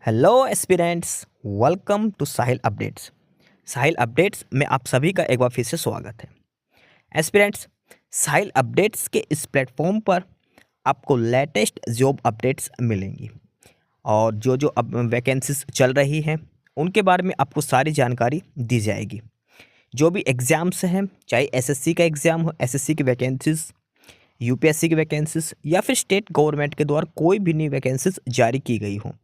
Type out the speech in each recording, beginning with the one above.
Hello aspirants, welcome to Sahil updates. Sahil updates में आप सभी का एक बार फिर से स्वागत है। एस्पिरेंट्स, साहिल अपडेट्स के इस प्लेटफॉर्म पर आपको लेटेस्ट जॉब अपडेट्स मिलेंगी और जो जो अब वैकेंसीज चल रही हैं उनके बारे में आपको सारी जानकारी दी जाएगी। जो भी एग्ज़ाम्स हैं, चाहे एसएससी का एग्ज़ाम हो, एसएससी की वैकेंसीज, यूपीएससी की वैकेंसीज या फिर स्टेट गवर्नमेंट के द्वारा कोई भी नई वैकेंसीज जारी की गई हो,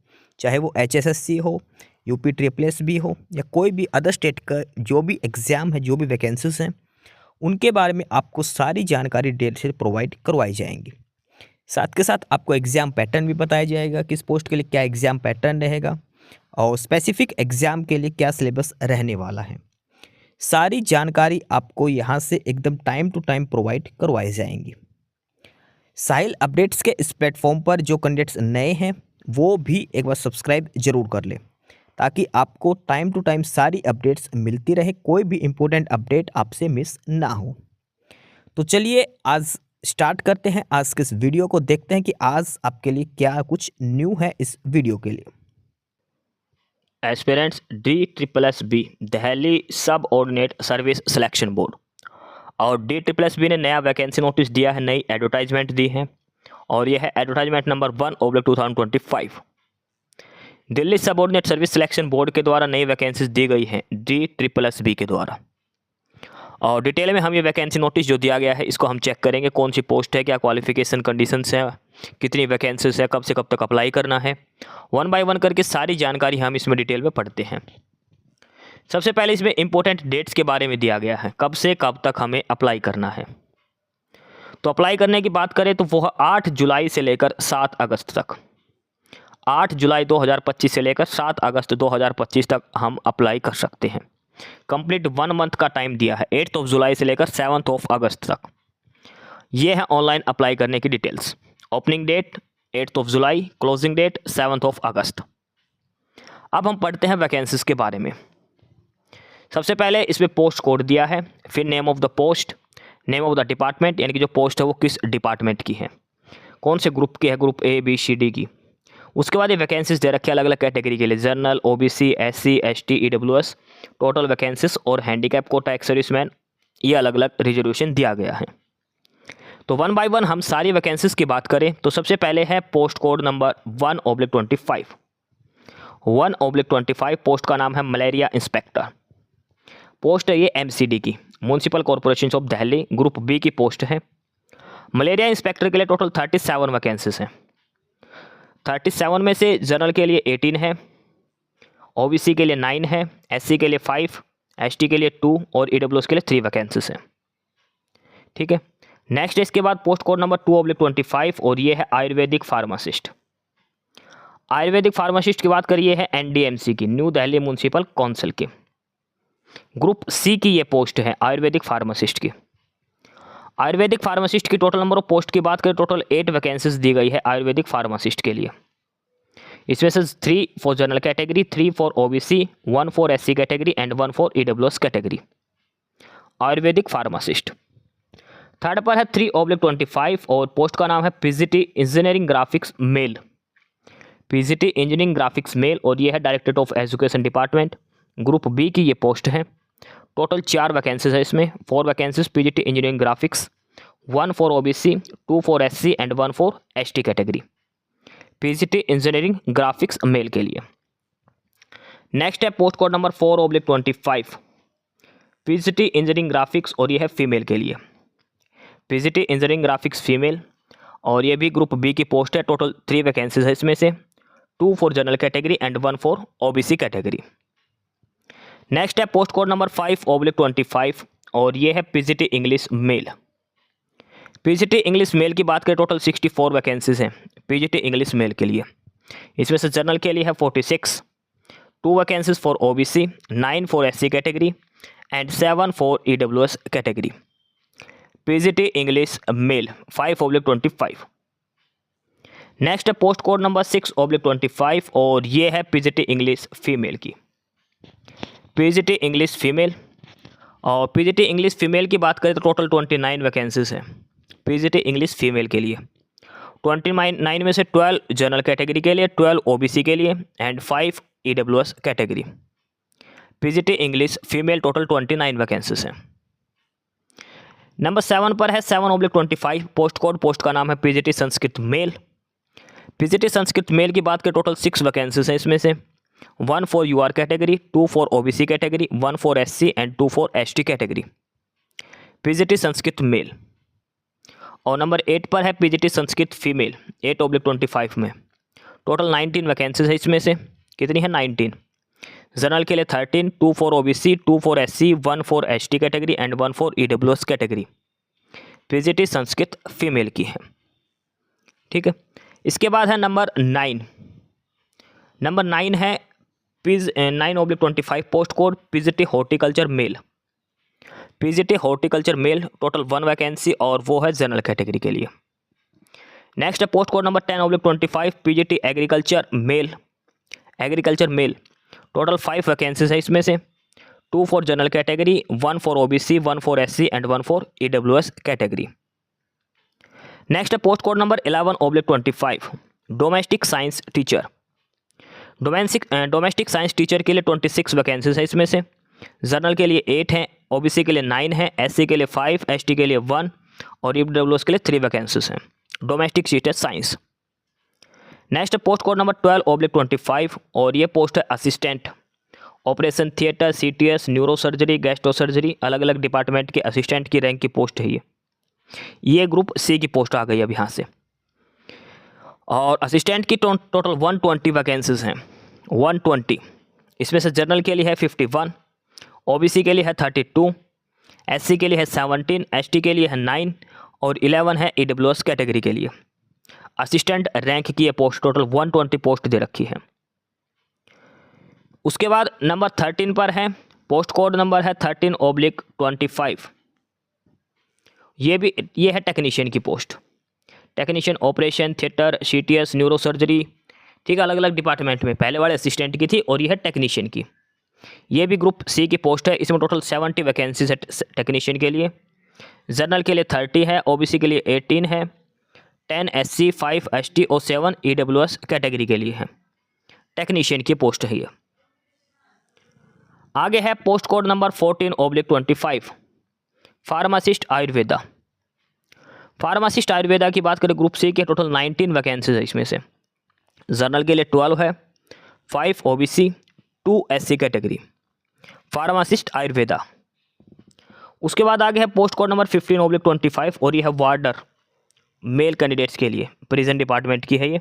चाहे वो एचएसएससी हो, यूपी ट्रिपल एस भी हो या कोई भी अदर स्टेट का जो भी एग्ज़ाम है, जो भी वैकेंसीज हैं, उनके बारे में आपको सारी जानकारी डिटेल से प्रोवाइड करवाई जाएंगी। साथ के साथ आपको एग्ज़ाम पैटर्न भी बताया जाएगा, किस पोस्ट के लिए क्या एग्ज़ाम पैटर्न रहेगा और स्पेसिफिक एग्ज़ाम के लिए क्या सिलेबस रहने वाला है। सारी जानकारी आपको यहाँ से एकदम टाइम टू टाइम प्रोवाइड करवाई जाएंगी। साहिल अपडेट्स के इस प्लेटफॉर्म पर जो कैंडिडेट्स नए हैं वो भी एक बार सब्सक्राइब जरूर कर लें ताकि आपको टाइम टू टाइम सारी अपडेट्स मिलती रहे, कोई भी इम्पोर्टेंट अपडेट आपसे मिस ना हो। तो चलिए आज स्टार्ट करते हैं आज के इस वीडियो को, देखते हैं कि आज आपके लिए क्या कुछ न्यू है इस वीडियो के लिए। एस्पिरेंट्स DSSB दिल्ली सब ऑर्डिनेट सर्विस सिलेक्शन बोर्ड और DSSB ने नया वैकेंसी नोटिस दिया है, नई एडवर्टाइजमेंट दी है और यह है एडवर्टाइजमेंट नंबर 1/2025। दिल्ली सब ऑर्डिनेट सर्विस सिलेक्शन बोर्ड के द्वारा नई वैकेंसीज दी गई हैं DSSB के द्वारा। और डिटेल में हम ये वैकेंसी नोटिस जो दिया गया है इसको हम चेक करेंगे, कौन सी पोस्ट है, क्या क्वालिफिकेशन कंडीशंस है, कितनी वैकेंसीज है, कब से कब तक अप्लाई करना है। 1 बाय 1 करके सारी जानकारी हम इसमें डिटेल में पढ़ते हैं। सबसे पहले इसमें इंपॉर्टेंट डेट्स के बारे में दिया गया है, कब से कब तक हमें अप्लाई करना है। तो अप्लाई करने की बात करें तो वह 8 जुलाई से लेकर 7 अगस्त तक, 8 जुलाई 2025 से लेकर 7 अगस्त 2025 तक हम अप्लाई कर सकते हैं। कंप्लीट 1 मंथ का टाइम दिया है, 8 जुलाई से लेकर 7 अगस्त तक। ये है ऑनलाइन अप्लाई करने की डिटेल्स। ओपनिंग डेट 8 जुलाई, क्लोजिंग डेट 7 अगस्त। अब हम पढ़ते हैं वैकेंसीज के बारे में। सबसे पहले इसमें पोस्ट कोड दिया है, फिर name of the post, name of the department, यानी कि जो पोस्ट है वो किस डिपार्टमेंट की है, कौन से ग्रुप की है, group A B C D की। उसके बाद ये वैकेंसीज दे रखी है अलग अलग कैटेगरी के लिए, general, OBC, SC ST EWS, total vacancies और हैंडीकैप कोटा, एक्स सर्विसमैन, ये अलग अलग रिजर्वेशन दिया गया है। तो 1 बाय 1 हम सारी वैकेंसीज की बात करें तो सबसे पहले है पोस्ट कोड नंबर 1/25। 1/25 पोस्ट का नाम है मलेरिया इंस्पेक्टर। पोस्ट है ये MCD की, municipal corporation of Delhi, group B की पोस्ट है। मलेरिया इंस्पेक्टर के लिए टोटल 37 वैकेंसीज हैं। 37 में से जनरल के लिए 18 है, OBC के लिए 9 है, SC के लिए 5, ST के लिए 2 और EWS के लिए 3 वैकेंसीज हैं। ठीक है, नेक्स्ट इसके बाद पोस्ट कोड नंबर 2/25 और ये है आयुर्वेदिक फार्मासिस्ट। आयुर्वेदिक फार्मासिस्ट की बात करिए है NDMC की, न्यू दिल्ली म्यूनसिपल काउंसिल की, ग्रुप C की ये पोस्ट है आयुर्वेदिक फार्मासिस्ट की। आयुर्वेदिक फार्मासिस्ट की टोटल नंबर ऑफ पोस्ट की बात करें, टोटल 8 वैकेंसीज दी गई है आयुर्वेदिक फार्मासिस्ट के लिए। इसमें से 3 for general category, 3 for OBC, 1 for SC category and 1 for EWS category. Ayurvedic pharmacist. Third पर है 3/25 और पोस्ट का नाम है PGT engineering graphics male, PGT engineering graphics male और ये है directorate of education department, group B की ये पोस्ट है। टोटल 4 वैकेंसीज है इसमें, 4 vacancies PGT engineering graphics, 1 for OBC, 2 for SC and 1 for ST category. PGT engineering graphics male के लिए। नेक्स्ट है post code number 4/25, PGT engineering graphics और ये है फीमेल के लिए, PGT इंजीनियरिंग ग्राफिक्स फीमेल और ये भी ग्रुप B की पोस्ट है। टोटल 3 वैकेंसीज है इसमें से, 2 for general category and 1 for OBC category. Next है पोस्ट कोड नंबर 5/25 और ये है PGT English male. PGT English male की बात करें, टोटल 64 वैकेंसीज हैं PGT इंग्लिश मेल के लिए। इसमें से जनरल के लिए है 46, 2 vacancies for OBC, 9 for SC category and 7 for EWS category. PGT English male 5/25। Next है पोस्ट कोड नंबर 6/25 और ये है PGT इंग्लिश फीमेल की, PGT इंग्लिश फीमेल। और PGT इंग्लिश फीमेल की बात करें तो टोटल 29 वैकेंसीज हैं PGT इंग्लिश फीमेल के लिए। 29 में से 12 जनरल कैटेगरी के लिए, 12 ओबीसी के लिए and 5 EWS category. PGT English female total 29 vacancies हैं। नंबर 7 पर है 7/25 पोस्ट कोड, पोस्ट का नाम है PGT Sanskrit male. PGT Sanskrit male की बात करें टोटल 6 वैकेंसीज हैं इसमें से 1 for UR category, 2 for OBC category, 1 for SC and 2 for ST category. PGT Sanskrit male. और नंबर 8 पर है पीजीटी संस्कृत फीमेल 8/25 में टोटल 19 वैकेंसीज है इसमें से। कितनी है? 19। जनरल के लिए 13, 2 for OBC, 2 for SC, 1 for ST category and 1 for EWS category. PGT Sanskrit female की है। ठीक है, इसके बाद है नंबर 9। नंबर 9 है 9/25 post code PGT horticulture male. PGT horticulture male total 1 vacancy और वो है जनरल कैटेगरी के लिए। नेक्स्ट है post code number 10/25 PGT agriculture male. Agriculture male total 5 vacancies है इसमें से 2 for general category, 1 for OBC, 1 for SC and 1 for EWS category. Next है post code number 11/25 domestic science teacher. Domestic science teacher के लिए 26 vacancies है इसमें से। General के लिए 8 हैं, ओबीसी के लिए 9 हैं, एससी के लिए 5, एसटी के लिए 1 और ईडब्ल्यूएस के लिए 3 वैकेंसीज हैं। Domestic teacher science. Next post code number 12/25 और ये पोस्ट है assistant operation theatre, CTS, neuro surgery, gastro surgery, अलग अलग डिपार्टमेंट के असिस्टेंट की रैंक की पोस्ट है ये ग्रुप सी की पोस्ट आ गई अब यहाँ से। और असिस्टेंट की टोटल 120 वैकेंसीज हैं 120। इसमें से जनरल के लिए है 51, ओबीसी के लिए है 32, एससी के लिए है 17, एसटी के लिए है 9 और 11 है ईडब्ल्यूएस कैटेगरी के लिए। असिस्टेंट रैंक की ये पोस्ट टोटल 120 पोस्ट दे रखी है। उसके बाद नंबर 13 पर है पोस्ट कोड नंबर है 13/25। ये है टेक्नीशियन की post. Technician operation theatre, CTS, neuro surgery, ठीक है, अलग अलग डिपार्टमेंट में। पहले वाले असिस्टेंट की थी और ये है टेक्नीशियन की। ये भी ग्रुप सी की पोस्ट है। इसमें टोटल 70 वैकेंसीज है टेक्नीशियन के लिए। जनरल के लिए 30 है, ओबीसी के लिए 18 है, 10 एससी, 5 एसटी और 7 ईडब्ल्यूएस कैटेगरी के लिए है। टेक्नीशियन की पोस्ट है ये। आगे है post code number 14/25 pharmacist Ayurveda. Pharmacist Ayurveda की बात करें ग्रुप सी के टोटल 19 वैकेंसीज है इसमें से। जनरल के लिए 12 है, 5 OBC, 2 SC category. Pharmacist Ayurveda. उसके बाद आगे है पोस्ट कोड नंबर 15/25 और ये है वार्डर मेल कैंडिडेट्स के लिए। प्रिजन डिपार्टमेंट की है ये।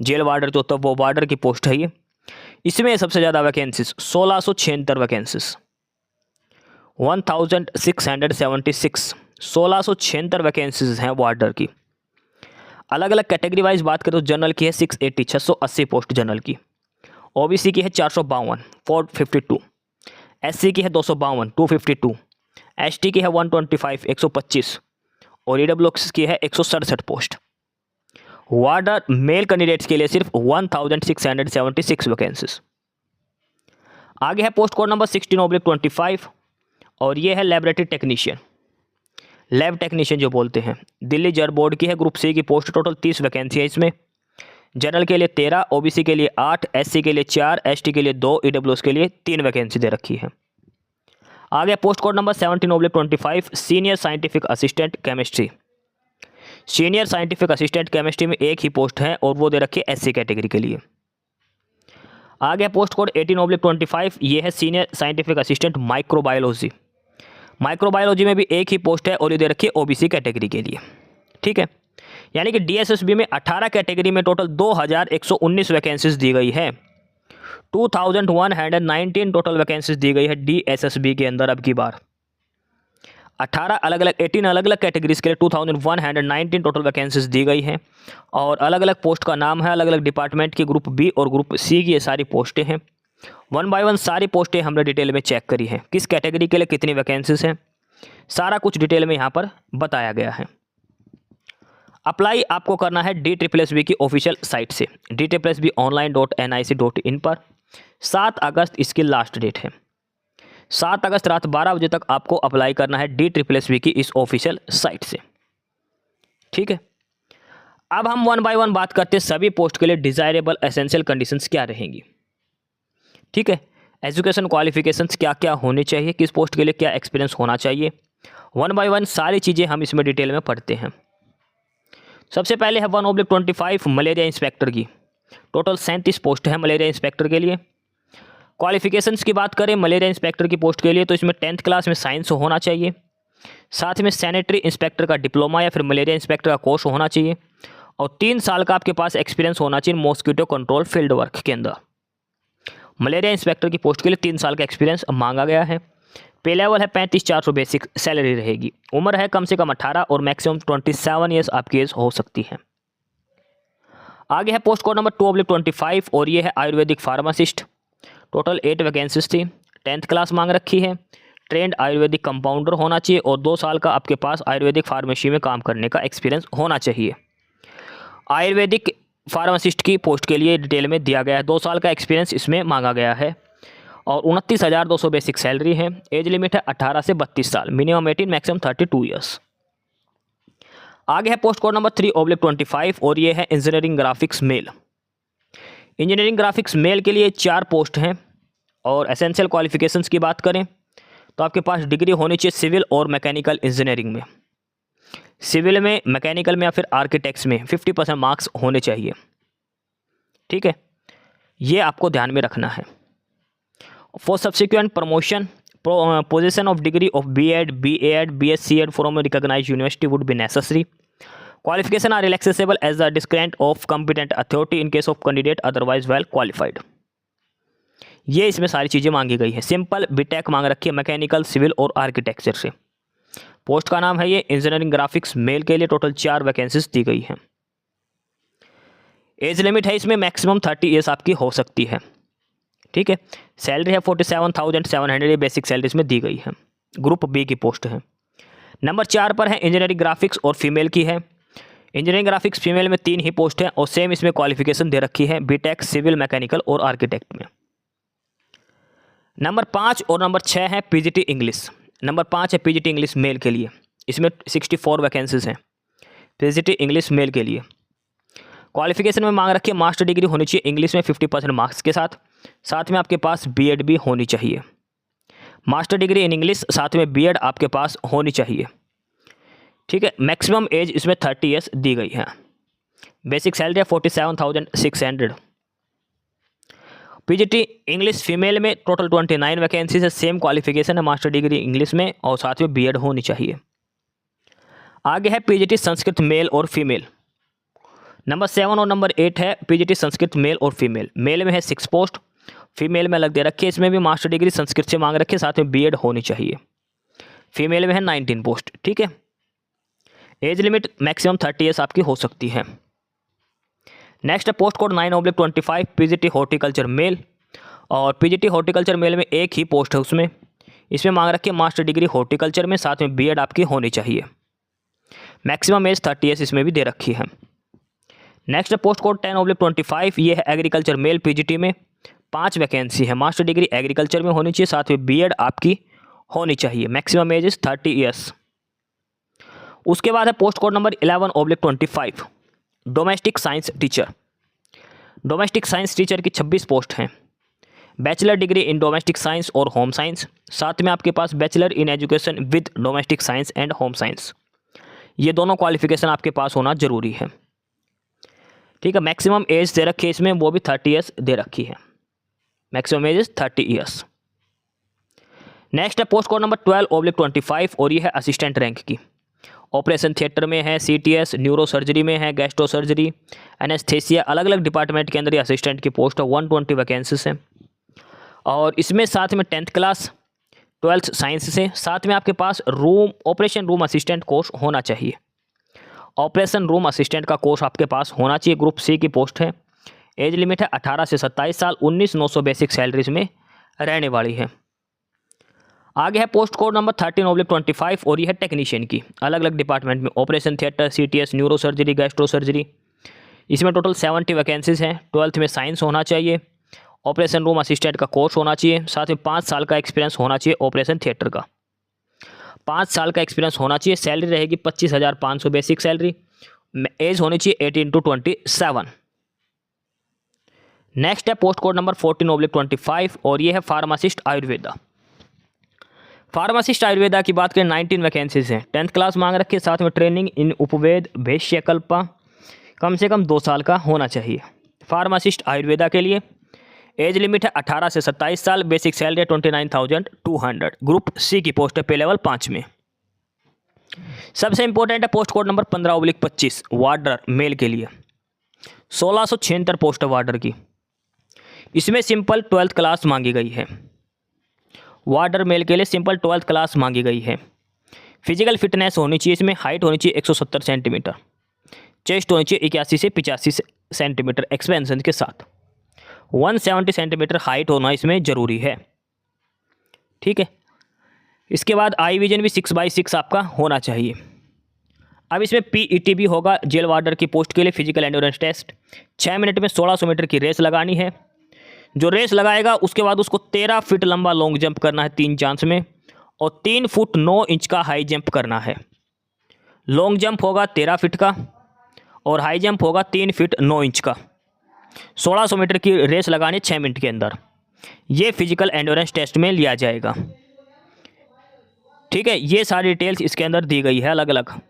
जेल वार्डर जो होता है वो वार्डर की पोस्ट है ये। इसमें सबसे ज़्यादा वैकेंसीज 1676 वैकेंसीज 1676 1676 वैकेंसीज हैं वार्डर की। अलग अलग कैटेगरी वाइज बात करें तो जनरल की है 680 680 पोस्ट जनरल की, ओबीसी की है 452 452, एससी की है 252 252, एसटी की है 125 125 और ईडब्ल्यूएस की है 167 पोस्ट। वार्डर मेल कैंडिडेट्स के लिए सिर्फ 1676 वैकेंसीज। आगे है पोस्ट कोड नंबर 16/25 और ये है लेबोरेटरी टेक्नीशियन। लैब टेक्नीशियन जो बोलते हैं, दिल्ली जर बोर्ड की है। ग्रुप सी की पोस्ट टोटल 30 वैकेंसी है इसमें। जनरल के लिए 13, ओबीसी के लिए 8, एससी के लिए 4, एसटी के लिए 2, ईडब्ल्यूएस के लिए 3 वैकेंसी दे रखी है। आगे post code number 17/25 senior scientific assistant chemistry. Senior scientific assistant chemistry में एक ही पोस्ट है और वो दे रखी है एससी कैटेगरी के लिए। आगे पोस्ट कोड 18/25 ये है senior scientific assistant microbiology. Microbiology में भी एक ही पोस्ट है और ये दे रखी है ओबीसी कैटेगरी के लिए। ठीक है, यानी कि डीएसएसबी में 18 कैटेगरी में टोटल 2119 वैकेंसीज दी गई है। 2119 टोटल वैकेंसीज दी गई है डीएसएसबी के अंदर। अब की बार 18 अलग अलग 18 अलग अलग कैटेगरीज के लिए 2119 टोटल वैकेंसीज दी गई हैं और अलग अलग पोस्ट का नाम है। अलग अलग डिपार्टमेंट की ग्रुप बी और ग्रुप सी की ये सारी पोस्टें हैं। 1 बाय 1 सारी पोस्टें हमने डिटेल में चेक करी हैं, किस कैटेगरी के लिए कितनी वैकेंसीज हैं, सारा कुछ डिटेल में यहाँ पर बताया गया है। अप्लाई आपको करना है DSSB की ऑफिशियल साइट से DSSBonline.nic.in पर। 7 अगस्त इसकी लास्ट डेट है। 7 अगस्त रात 12 बजे तक आपको अप्लाई करना है DSSB की इस ऑफिशियल साइट से। ठीक है, अब हम वन बाय वन बात करते हैं सभी पोस्ट के लिए डिज़ायरेबल एसेंशियल कंडीशंस क्या रहेंगी। ठीक है, एजुकेशन क्वालिफिकेशंस क्या क्या होने चाहिए, किस पोस्ट के लिए क्या एक्सपीरियंस होना चाहिए, वन बाय वन सारी चीज़ें हम इसमें डिटेल में पढ़ते हैं। सबसे पहले है 1/25 मलेरिया इंस्पेक्टर की। टोटल 37 पोस्ट है मलेरिया इंस्पेक्टर के लिए। क्वालिफिकेशंस की बात करें मलेरिया इंस्पेक्टर की पोस्ट के लिए तो इसमें 10th क्लास में साइंस होना चाहिए, साथ में सैनिटरी इंस्पेक्टर का डिप्लोमा या फिर मलेरिया इंस्पेक्टर का कोर्स होना चाहिए और 3 साल का आपके पास एक्सपीरियंस होना चाहिए मॉस्किटो कंट्रोल फील्ड वर्क के अंदर। मलेरिया इंस्पेक्टर की पोस्ट के लिए 3 साल का एक्सपीरियंस मांगा गया है। पे लेवल है 35,400 बेसिक सैलरी रहेगी। उम्र है कम से कम 18 और मैक्सिमम 27 ईयर्स आपकी एज हो सकती है। आगे है पोस्ट कोड नंबर 2/25 और ये है आयुर्वेदिक फार्मासिस्ट। टोटल 8 वैकेंसीज थी। 10th क्लास मांग रखी है। ट्रेंड आयुर्वेदिक कंपाउंडर होना चाहिए और 2 साल का आपके पास आयुर्वेदिक फार्मेसी में काम करने का एक्सपीरियंस होना चाहिए। आयुर्वेदिक फार्मासिस्ट की पोस्ट के लिए डिटेल में दिया गया है। 2 साल का एक्सपीरियंस इसमें मांगा गया है और 29,200 बेसिक सैलरी है। एज लिमिट है 18 से 32 साल, मिनिमम 18 मैक्सिमम 32 ईयर्स। आगे है पोस्ट कोड नंबर 3/25 और ये है engineering graphics male. Engineering graphics male के लिए 4 पोस्ट हैं और एसेंशियल क्वालिफिकेशंस की बात करें तो आपके पास डिग्री होनी चाहिए सिविल और मैकेनिकल इंजीनियरिंग में। सिविल में, मैकेनिकल में या फिर आर्किटेक्ट्स में 50% मार्क्स होने चाहिए। ठीक है, ये आपको ध्यान में रखना है। For subsequent promotion position of degree of B.Ed, B.A.Ed, B.Sc.Ed from recognised university would be necessary. Qualification are relaxable at the discretion of competent authority in case of candidate otherwise well qualified. ये इसमें सारी चीज़ें मांगी गई है। Simple BTech मांग रखी है मैकेनिकल, सिविल और आर्किटेक्चर से। पोस्ट का नाम है ये इंजीनियरिंग ग्राफिक्स मेल के लिए। टोटल 4 वैकेंसीज दी गई हैं। एज लिमिट है इसमें मैक्सिमम 30 ईयर्स आपकी हो सकती है। ठीक है, सैलरी है 47,700 बेसिक सैलरी इसमें दी गई है। ग्रुप बी की पोस्ट है। नंबर 4 पर है इंजीनियरिंग ग्राफिक्स और फीमेल की है। इंजीनियरिंग ग्राफिक्स फीमेल में 3 ही पोस्ट है और सेम इसमें क्वालिफिकेशन दे रखी है बीटेक, सिविल, मैकेनिकल और आर्किटेक्ट में। नंबर 5 और नंबर 6 है पीजीटी इंग्लिश। नंबर 5 है पीजीटी इंग्लिश मेल के लिए। इसमें 64 वैकेंसीज हैं पीजीटी इंग्लिश मेल के लिए। क्वालिफिकेशन में मांग रखी है मास्टर डिग्री होनी चाहिए इंग्लिश में 50% मार्क्स के साथ। साथ में आपके पास B.Ed भी होनी चाहिए। मास्टर डिग्री इन इंग्लिश, साथ में B.Ed आपके पास होनी चाहिए। ठीक है, मैक्सिमम एज इसमें 30 ईयर्स दी गई है। बेसिक सैलरी है 47,600। पीजीटी इंग्लिश फीमेल में टोटल 29 वैकेंसीज है। सेम क्वालिफिकेशन है मास्टर डिग्री इंग्लिश में और साथ में B.Ed होनी चाहिए। आगे है पीजीटी संस्कृत मेल और फीमेल। नंबर 7 और नंबर 8 है पीजीटी संस्कृत मेल और फीमेल। मेल में है 6 पोस्ट, फीमेल में अलग दे रखी है। इसमें भी मास्टर डिग्री संस्कृत से मांग रखी है, साथ में B.Ed होनी चाहिए। फीमेल में है 19 पोस्ट। ठीक है, एज लिमिट मैक्सिमम 30 ईयर्स आपकी हो सकती है। नेक्स्ट है post code 9/25 PGT horticulture male. और पीजीटी हॉर्टिकल्चर मेल में एक ही पोस्ट है उसमें। इसमें मांग रखी है मास्टर डिग्री हॉर्टिकल्चर में, साथ में B.Ed आपकी होनी चाहिए। मैक्सिमम एज 30 ईयर्स इसमें भी दे रखी है। नेक्स्ट है पोस्ट कोड 10/25। ये है एग्रीकल्चर मेल पीजीटी में। 5 वैकेंसी है। मास्टर डिग्री एग्रीकल्चर में होनी चाहिए, साथ में B.Ed आपकी होनी चाहिए। Maximum age is 30 years. उसके बाद है post code number 11/25 domestic science teacher. Domestic science teacher की 26 पोस्ट हैं। Bachelor degree in domestic science और होम साइंस, साथ में आपके पास bachelor in education with domestic science and home science. ये दोनों क्वालिफिकेशन आपके पास होना जरूरी है। ठीक है, मैक्सिमम एज दे रखी है इसमें, वो भी 30 ईयर्स दे रखी है। Maximum age is 30 years. Next है पोस्ट कोड नंबर 12/25 और ये है असिस्टेंट रैंक की। ऑपरेशन थिएटर में है, CTS, न्यूरो सर्जरी में है, गैस्ट्रो सर्जरी, एनेस्थेसिया, अलग अलग डिपार्टमेंट के अंदर ये असिस्टेंट की पोस्ट है। 120 वैकेंसीज हैं और इसमें साथ में 10th क्लास, 12th साइंस से, साथ में आपके पास ऑपरेशन रूम असिस्टेंट कोर्स होना चाहिए। ऑपरेशन रूम असिस्टेंट का कोर्स आपके पास होना चाहिए। ग्रुप C की पोस्ट है। एज लिमिट है 18 से 27 साल। 19,900 बेसिक सैलरीज में रहने वाली है। आगे है पोस्ट कोड नंबर 13/25 और ये है टेक्नीशियन की। अलग अलग डिपार्टमेंट में operation theatre, CTS, neuro surgery, gastro surgery. इसमें टोटल 70 वैकेंसीज हैं। 12th में साइंस होना चाहिए। ऑपरेशन रूम असिस्टेंट का कोर्स होना चाहिए, साथ में 5 साल का एक्सपीरियंस होना चाहिए। ऑपरेशन थिएटर का 5 साल का एक्सपीरियंस होना चाहिए। सैलरी रहेगी 25,500 बेसिक सैलरी एज होनी चाहिए 18 to 27। नेक्स्ट है पोस्ट कोड नंबर 14/25 और ये है फार्मासिस्ट आयुर्वेदा। फार्मासिस्ट आयुर्वेदा की बात करें 19 वैकेंसीज हैं। 10th क्लास मांग रखी है, साथ में ट्रेनिंग इन उपवेद भेष्यकल्पा कम से कम 2 साल का होना चाहिए। फार्मासिस्ट आयुर्वेदा के लिए एज लिमिट है 18 से 27 साल। Basic salary 29,200। ग्रुप सी की पोस्ट है पे लेवल 5 में। सबसे इंपॉर्टेंट है पोस्ट कोड नंबर 15/25 वार्डर मेल के लिए 1676 पोस्ट है वार्डर की। इसमें सिंपल 12th क्लास मांगी गई है। वार्डर मेल के लिए सिंपल 12th क्लास मांगी गई है। फिजिकल फिटनेस होनी चाहिए, इसमें हाइट होनी चाहिए 170 सेंटीमीटर, चेस्ट होनी चाहिए 81 से 85 सेंटीमीटर एक्सपेंशन के साथ, 170 सेंटीमीटर हाइट होना इसमें ज़रूरी है। ठीक है, इसके बाद आई विजन भी 6/6 आपका होना चाहिए। अब इसमें PET भी होगा जेल वार्डर की पोस्ट के लिए। फिजिकल एंड्योरेंस टेस्ट 6 मिनट में 1600 मीटर की रेस लगानी है। जो रेस लगाएगा उसके बाद उसको 13 फीट लंबा लॉन्ग जंप करना है 3 चांस में, और 3 फुट 9 इंच का हाई जंप करना है। लॉन्ग जंप होगा 13 फीट का और हाई जंप होगा 3 फीट 9 इंच का। 1600 मीटर की रेस लगानी है 6 मिनट के अंदर। ये फिजिकल एंड्योरेंस टेस्ट में लिया जाएगा। ठीक है, ये सारी डिटेल्स इसके अंदर दी गई है अलग अलग।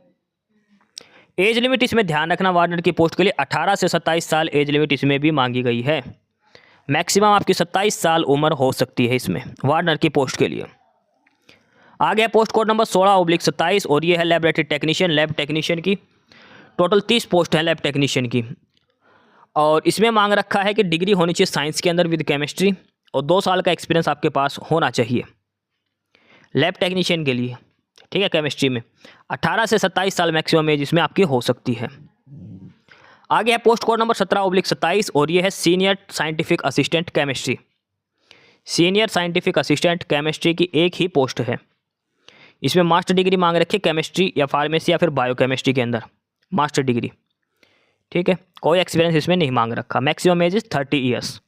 एज लिमिट इसमें ध्यान रखना, वार्डर की पोस्ट के लिए 18 से 27 साल एज लिमिट इसमें भी मांगी गई है। मैक्सिमम आपकी 27 साल उम्र हो सकती है इसमें वार्डर की पोस्ट के लिए। आगे है पोस्ट कोड नंबर 16/27 और ये है लैबोरेटरी टेक्नीशियन। लैब टेक्नीशियन की टोटल 30 पोस्ट है लैब टेक्नीशियन की, और इसमें मांग रखा है कि डिग्री होनी चाहिए साइंस के अंदर विद केमिस्ट्री, और 2 साल का एक्सपीरियंस आपके पास होना चाहिए लैब टेक्नीशियन के लिए। ठीक है, केमिस्ट्री में 18 से 27 साल मैक्सिमम एज इसमें आपकी हो सकती है। आगे है पोस्ट कोड नंबर 17/27 और ये है senior scientific assistant chemistry. Senior scientific assistant chemistry की एक ही पोस्ट है। इसमें मास्टर डिग्री मांग रखी है केमिस्ट्री या फार्मेसी या फिर बायोकेमिस्ट्री के अंदर मास्टर डिग्री। ठीक है, कोई एक्सपीरियंस इसमें नहीं मांग रखा। Maximum age is 30 years.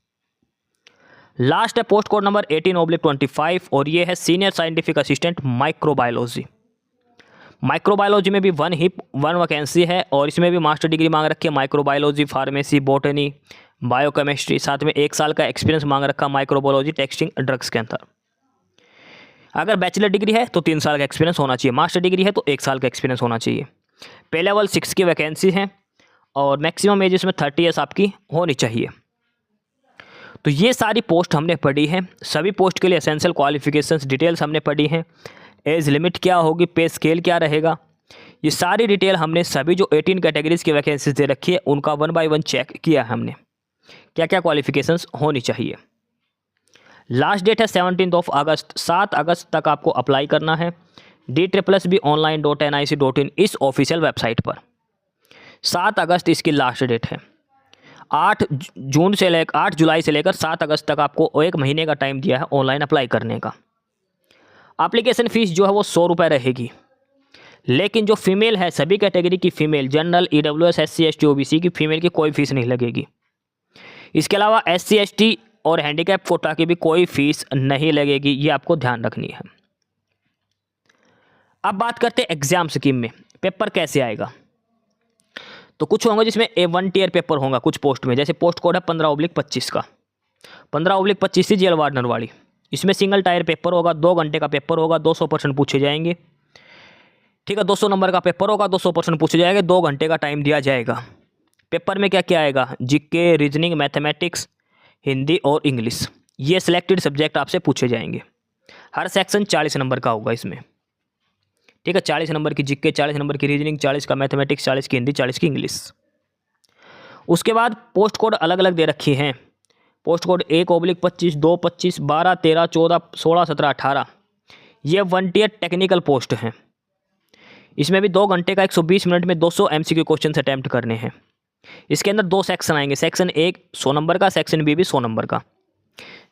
Last है पोस्ट कोड नंबर 18/25 और ये है senior scientific assistant microbiology. Microbiology में भी वन वैकेंसी है और इसमें भी मास्टर डिग्री मांग रखी है माइक्रोबायोलॉजी, फार्मेसी, बॉटनी, बायोकेमिस्ट्री, साथ में 1 साल का एक्सपीरियंस मांग रखा माइक्रोबायोलॉजी टेस्टिंग ड्रग्स के अंदर। अगर बैचलर डिग्री है तो 3 साल का एक्सपीरियंस होना चाहिए, मास्टर डिग्री है तो 1 साल का एक्सपीरियंस होना चाहिए। पे लेवल 6 की वैकेंसी है और मैक्सिमम एज इसमें 30 ईयर्स आपकी होनी चाहिए। तो ये सारी पोस्ट हमने पढ़ी है। सभी पोस्ट के लिए एसेंशियल क्वालिफिकेशंस डिटेल्स हमने पढ़ी हैं। एज लिमिट क्या होगी, पे स्केल क्या रहेगा, ये सारी डिटेल हमने सभी जो 18 कैटेगरीज की वैकेंसीज दे रखी है उनका 1 बाय 1 चेक किया है हमने, क्या क्या क्वालिफिकेशंस होनी चाहिए। लास्ट डेट है 17 अगस्त। 7 अगस्त तक आपको अप्लाई करना है DSSBonline.nic.in इस ऑफिशियल वेबसाइट पर। 7 अगस्त इसकी लास्ट डेट है। 8 जुलाई से लेकर 7 अगस्त तक आपको 1 महीने का टाइम दिया है ऑनलाइन अप्लाई करने का। एप्लीकेशन फ़ीस जो है वो 100 रुपये रहेगी, लेकिन जो फीमेल है सभी कैटेगरी की female, general, EWS, SC ST OBC की फीमेल की कोई फ़ीस नहीं लगेगी। इसके अलावा SC ST और हैंडीकैप कोटा की भी कोई फ़ीस नहीं लगेगी, ये आपको ध्यान रखनी है। अब बात करते हैं एग्ज़ाम स्कीम में पेपर कैसे आएगा। तो कुछ होंगे जिसमें A1 टियर पेपर होगा कुछ पोस्ट में, जैसे पोस्ट कोड है 15/25 का। 15/25 थी जेल वार्डनर वाली। इसमें सिंगल टायर पेपर होगा, 2 घंटे का पेपर होगा, 200% पूछे जाएंगे। ठीक है, 200 नंबर का पेपर होगा, 200% पूछे जाएंगे, 2 घंटे का टाइम दिया जाएगा। पेपर में क्या क्या आएगा, GK, रीजनिंग, मैथमेटिक्स, हिंदी और इंग्लिश, ये सिलेक्टेड सब्जेक्ट आपसे पूछे जाएंगे। हर सेक्शन 40 नंबर का होगा इसमें। ठीक है, 40 नंबर की GK, 40 नंबर की रीजनिंग, 40 का मैथमेटिक्स, 40 की हिंदी, 40 की इंग्लिश। उसके बाद पोस्ट कोड अलग अलग दे रखी हैं। पोस्ट कोड 1/25, 2, 25, 12, 13, 14, 16, 17, 18 ये 1 टियर टेक्निकल पोस्ट हैं। इसमें भी 2 घंटे का 120 मिनट में 200 MCQ क्वेश्चन अटैम्प्ट करने हैं। इसके अंदर 2 सेक्शन आएंगे, सेक्शन 1 100 नंबर का, सेक्शन B भी 100 नंबर का।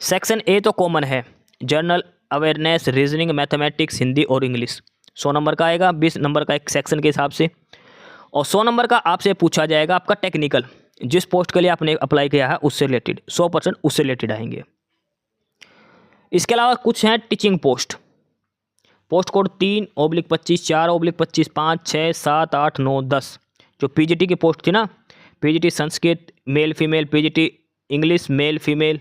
सेक्शन A तो कॉमन है, general awareness, reasoning, mathematics, Hindi और इंग्लिश 100 नंबर का आएगा, 20 नंबर का एक सेक्शन के हिसाब से। और 100 नंबर का आपसे पूछा जाएगा आपका टेक्निकल, जिस पोस्ट के लिए आपने अप्लाई किया है उससे रिलेटेड 100% उससे रिलेटेड आएंगे। इसके अलावा कुछ हैं टीचिंग पोस्ट। पोस्ट कोड 3/25, 4/25, 5, 6, 7, 8, 9, 10 जो पीजीटी की पोस्ट थी ना, PGT Sanskrit male female, PGT English male female,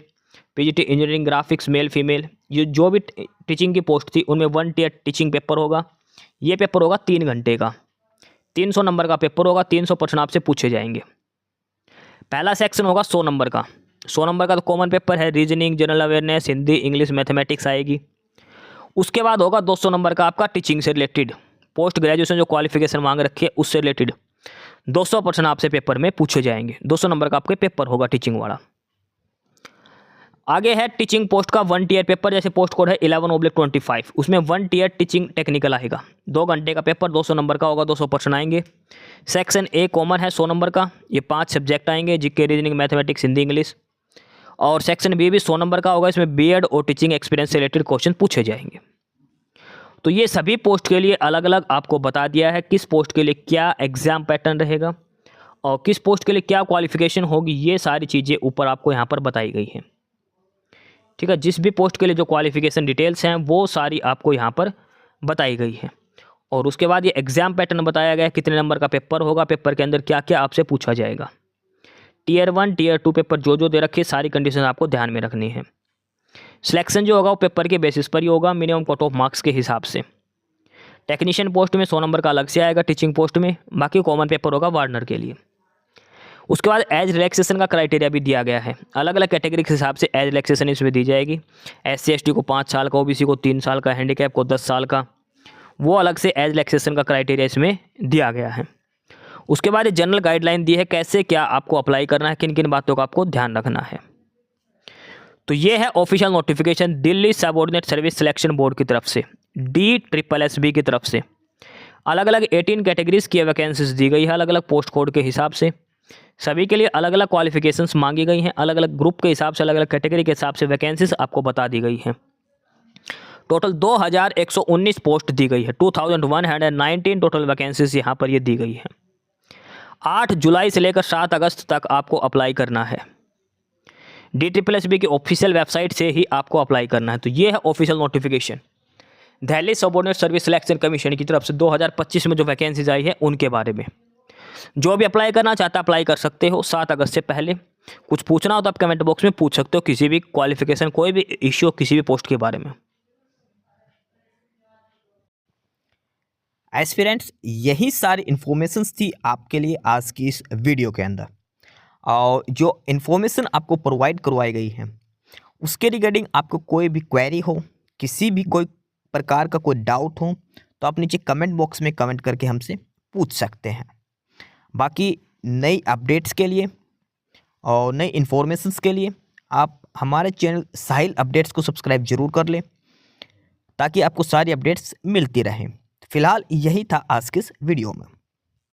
PGT engineering graphics male female, ये जो भी टीचिंग की पोस्ट थी उनमें 1 टियर टीचिंग पेपर होगा। ये पेपर होगा 3 घंटे का, 300 नंबर का पेपर होगा, 300 प्रश्न आपसे पूछे जाएंगे। पहला सेक्शन होगा 100 नंबर का। 100 नंबर का तो कॉमन पेपर है, reasoning, general awareness, Hindi, English, mathematics आएगी। उसके बाद होगा 200 नंबर का आपका टीचिंग से रिलेटेड, पोस्ट ग्रेजुएशन जो क्वालिफिकेशन मांग रखी है उससे रिलेटेड 200 प्रश्न आपसे पेपर में पूछे जाएंगे। 200 नंबर का आपके पेपर होगा टीचिंग वाला। आगे है टीचिंग पोस्ट का 1 टियर पेपर, जैसे पोस्ट कोड है 11/25, उसमें 1 टियर टीचिंग टेक्निकल आएगा। 2 घंटे का पेपर 200 नंबर का होगा, 200 प्रश्न आएंगे। सेक्शन ए कॉमन है 100 नंबर का, ये 5 सब्जेक्ट आएंगे, GK, reasoning, mathematics, Hindi, English. और सेक्शन बी भी 100 नंबर का होगा, इसमें बीएड और टीचिंग एक्सपीरियंस से रिलेटेड क्वेश्चन पूछे जाएंगे। तो ये सभी पोस्ट के लिए अलग अलग आपको बता दिया है किस पोस्ट के लिए क्या एग्जाम पैटर्न रहेगा और किस पोस्ट के लिए क्या क्वालिफिकेशन होगी, ये सारी चीज़ें ऊपर आपको यहाँ पर बताई गई हैं। ठीक है, जिस भी पोस्ट के लिए जो क्वालिफिकेशन डिटेल्स हैं वो सारी आपको यहाँ पर बताई गई है। और उसके बाद ये एग्ज़ाम पैटर्न बताया गया है, कितने नंबर का पेपर होगा, पेपर के अंदर क्या क्या आपसे पूछा जाएगा। टियर 1 टियर 2 पेपर जो जो दे रखे सारी कंडीशन आपको ध्यान में रखनी है। सिलेक्शन जो होगा वो पेपर के बेसिस पर ही होगा, मिनिमम कट ऑफ मार्क्स के हिसाब से। टेक्नीशियन पोस्ट में 100 नंबर का अलग से आएगा, टीचिंग पोस्ट में बाकी कॉमन पेपर होगा वार्नर के लिए। उसके बाद एज रिलैक्सेशन का क्राइटेरिया भी दिया गया है, अलग अलग कैटेगरी के हिसाब से एज रिलैक्सेशन इसमें दी जाएगी। SC ST को 5 साल का, OBC को 3 साल का, हैंडीकैप को 10 साल का, वो अलग से एज रिलैक्सेशन का क्राइटेरिया इसमें दिया गया है। उसके बाद ये जनरल गाइडलाइन दी है कैसे क्या आपको अप्लाई करना है, किन किन बातों का आपको ध्यान रखना है। तो ये है official notification Delhi subordinate service selection board की तरफ से, DSSB की तरफ से। अलग अलग 18 कैटेगरीज की वैकेंसीज दी गई है, अलग अलग पोस्ट कोड के हिसाब से। सभी के लिए अलग अलग क्वालिफिकेशंस मांगी गई हैं, अलग अलग ग्रुप के हिसाब से, अलग अलग कैटेगरी के हिसाब से वैकेंसीज आपको बता दी गई हैं। टोटल 2119 पोस्ट दी गई है, 2119 टोटल वैकेंसीज यहाँ पर ये दी गई है। 8 जुलाई से लेकर 7 अगस्त तक आपको अप्लाई करना है। DSSB की ऑफिशियल वेबसाइट से ही आपको अप्लाई करना है। तो ये है official notification Delhi subordinate service selection commission की तरफ से 2025 में जो वैकेंसीज आई है उनके बारे में। जो भी अप्लाई करना चाहता है अप्लाई कर सकते हो 7 अगस्त से पहले। कुछ पूछना हो तो आप कमेंट बॉक्स में पूछ सकते हो, किसी भी क्वालिफिकेशन, कोई भी इश्यू, किसी भी पोस्ट के बारे में। एस्पिरेंट्स, यही सारी इन्फॉर्मेशंस थी आपके लिए आज की इस वीडियो के अंदर। और जो इन्फॉर्मेशन आपको प्रोवाइड करवाई गई है उसके रिगार्डिंग आपको कोई भी क्वेरी हो, किसी भी कोई प्रकार का कोई डाउट हो तो आप नीचे कमेंट बॉक्स में कमेंट करके हमसे पूछ सकते हैं। बाकी नई अपडेट्स के लिए और नई इन्फॉर्मेशंस के लिए आप हमारे चैनल साहिल अपडेट्स को सब्सक्राइब जरूर कर लें ताकि आपको सारी अपडेट्स मिलती रहें। फिलहाल यही था आज के इस वीडियो में।